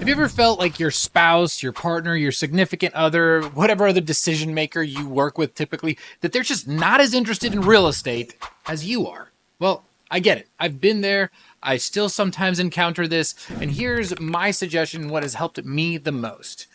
you ever felt like your spouse, your partner, your significant other, whatever other decision maker you work with typically, that they're just not as interested in real estate as you are? Well, I get it. I've been there. I still sometimes encounter this. And here's my suggestion, what has helped me the most.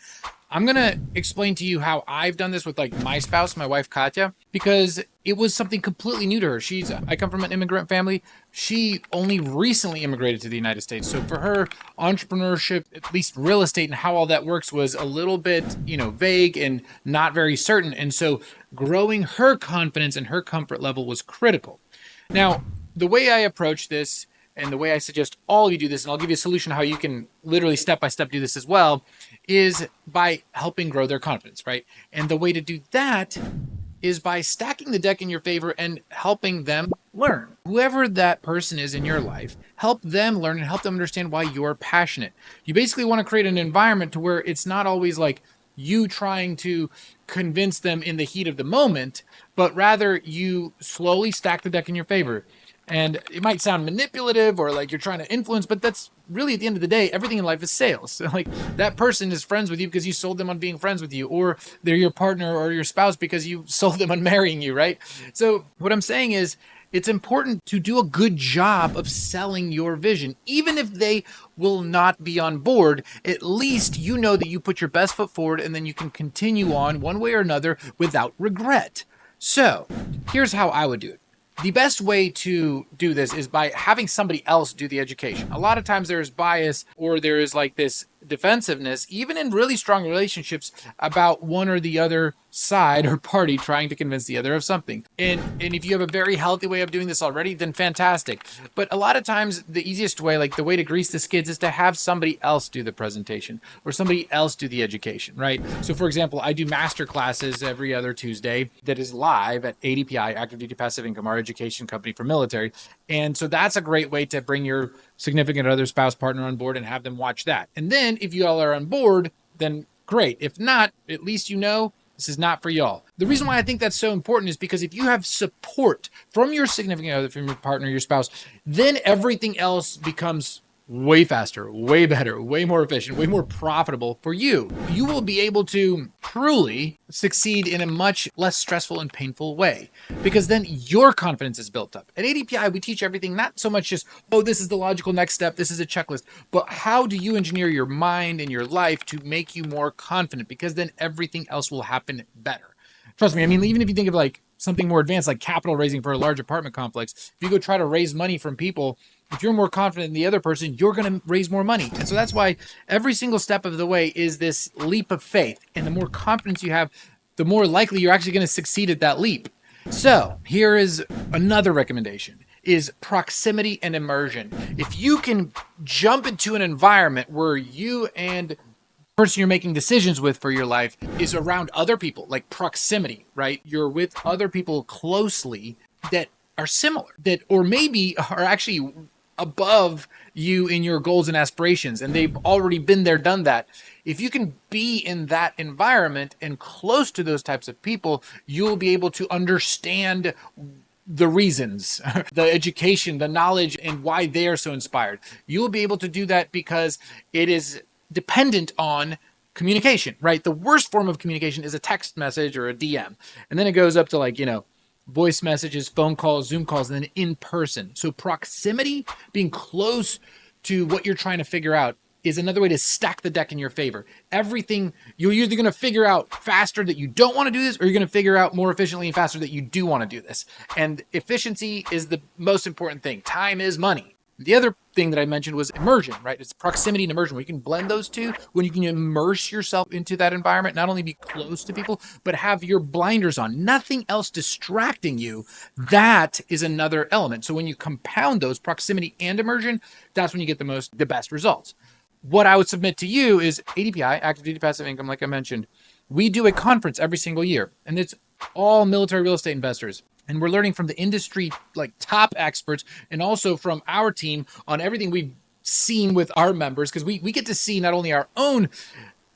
I'm going to explain to you how I've done this with like my spouse, my wife, Katya, because it was something completely new to her. I come from an immigrant family. She only recently immigrated to the United States. So for her, entrepreneurship, at least real estate and how all that works was a little bit, vague and not very certain. And so growing her confidence and her comfort level was critical. Now, the way I approach this and the way I suggest all of you do this, and I'll give you a solution how you can literally step-by-step do this as well, is by helping grow their confidence, right? And the way to do that is by stacking the deck in your favor and helping them learn. Whoever that person is in your life, help them learn and help them understand why you're passionate. You basically want to create an environment to where it's not always like you trying to convince them in the heat of the moment, but rather you slowly stack the deck in your favor. And it might sound manipulative or like you're trying to influence, but that's really, at the end of the day, everything in life is sales. Like that person is friends with you because you sold them on being friends with you, or they're your partner or your spouse because you sold them on marrying you, right? So what I'm saying is it's important to do a good job of selling your vision. Even if they will not be on board, at least you know that you put your best foot forward and then you can continue on one way or another without regret. So here's how I would do it. The best way to do this is by having somebody else do the education. A lot of times there is bias or there is like this defensiveness, even in really strong relationships, about one or the other side or party trying to convince the other of something. And if you have a very healthy way of doing this already, then fantastic. But a lot of times the easiest way, like the way to grease the skids, is to have somebody else do the presentation or somebody else do the education, right? So for example, I do masterclasses every other Tuesday that is live at ADPI, Active Duty Passive Income, our education company for military. And so that's a great way to bring your significant other, spouse, partner on board and have them watch that. And then if you all are on board, then great. If not, at least you know this is not for y'all. The reason why I think that's so important is because if you have support from your significant other, from your partner, your spouse, then everything else becomes way faster, way better, way more efficient, way more profitable for you. You will be able to truly succeed in a much less stressful and painful way because then your confidence is built up. At ADPI, we teach everything, not so much just, oh, this is the logical next step, this is a checklist, but how do you engineer your mind and your life to make you more confident, because then everything else will happen better. Trust me, I mean, even if you think of like something more advanced, like capital raising for a large apartment complex, if you go try to raise money from people, if you're more confident than the other person, you're going to raise more money. And so that's why every single step of the way is this leap of faith. And the more confidence you have, the more likely you're actually going to succeed at that leap. So here is another recommendation, is proximity and immersion. If you can jump into an environment where you and the person you're making decisions with for your life is around other people, like proximity, right? You're with other people closely that are similar, that or maybe are actually above you in your goals and aspirations, and they've already been there, done that. If you can be in that environment and close to those types of people, you'll be able to understand the reasons, the education, the knowledge, and why they are so inspired. You'll be able to do that because it is dependent on communication, right? The worst form of communication is a text message or a DM. And then it goes up to like, voice messages, phone calls, Zoom calls, and then in person. So proximity, being close to what you're trying to figure out, is another way to stack the deck in your favor. Everything, you're either going to figure out faster that you don't want to do this, or you're going to figure out more efficiently and faster that you do want to do this. And efficiency is the most important thing. Time is money. The other thing that I mentioned was immersion, right? It's proximity and immersion, where you can blend those two, when you can immerse yourself into that environment, not only be close to people, but have your blinders on, nothing else distracting you. That is another element. So when you compound those, proximity and immersion, that's when you get the best results. What I would submit to you is ADPI, Active Duty Passive Income, like I mentioned. We do a conference every single year, and it's all military real estate investors. And we're learning from the industry, like top experts, and also from our team on everything we've seen with our members, because we get to see not only our own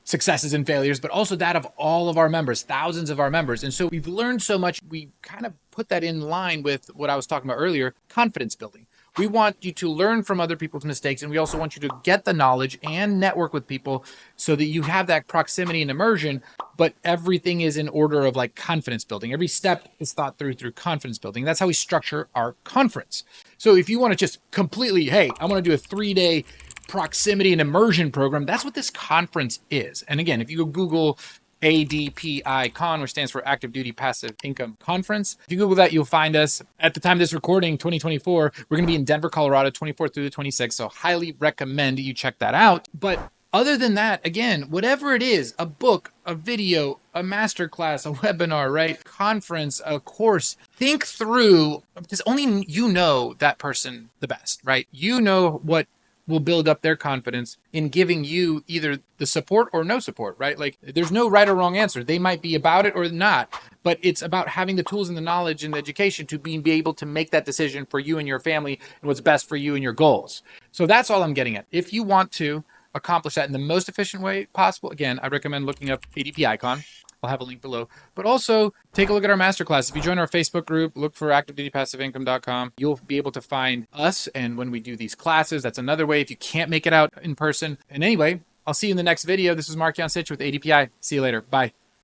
successes and failures, but also that of all of our members, thousands of our members. And so we've learned so much. We kind of put that in line with what I was talking about earlier, confidence building. We want you to learn from other people's mistakes, and we also want you to get the knowledge and network with people so that you have that proximity and immersion, but everything is in order of like confidence building. Every step is thought through confidence building. That's how we structure our conference. So if you want to just completely, hey, I want to do a 3-day proximity and immersion program, that's what this conference is. And again, if you go Google ADPICon, which stands for Active Duty Passive Income Conference. If you Google that, you'll find us. At the time of this recording, 2024, we're going to be in Denver, Colorado, 24th through the 26th. So highly recommend you check that out. But other than that, again, whatever it is, a book, a video, a masterclass, a webinar, right? Conference, a course, think through, because only you know that person the best, right? You know what will build up their confidence in giving you either the support or no support, right? Like there's no right or wrong answer. They might be about it or not, but it's about having the tools and the knowledge and the education to be able to make that decision for you and your family and what's best for you and your goals. So that's all I'm getting at. If you want to accomplish that in the most efficient way possible, again, I recommend looking up ADPICon. I'll have a link below. But also, take a look at our masterclass. If you join our Facebook group, look for activedutypassiveincome.com. You'll be able to find us. And when we do these classes, that's another way if you can't make it out in person. And anyway, I'll see you in the next video. This is Markian Sich with ADPI. See you later. Bye.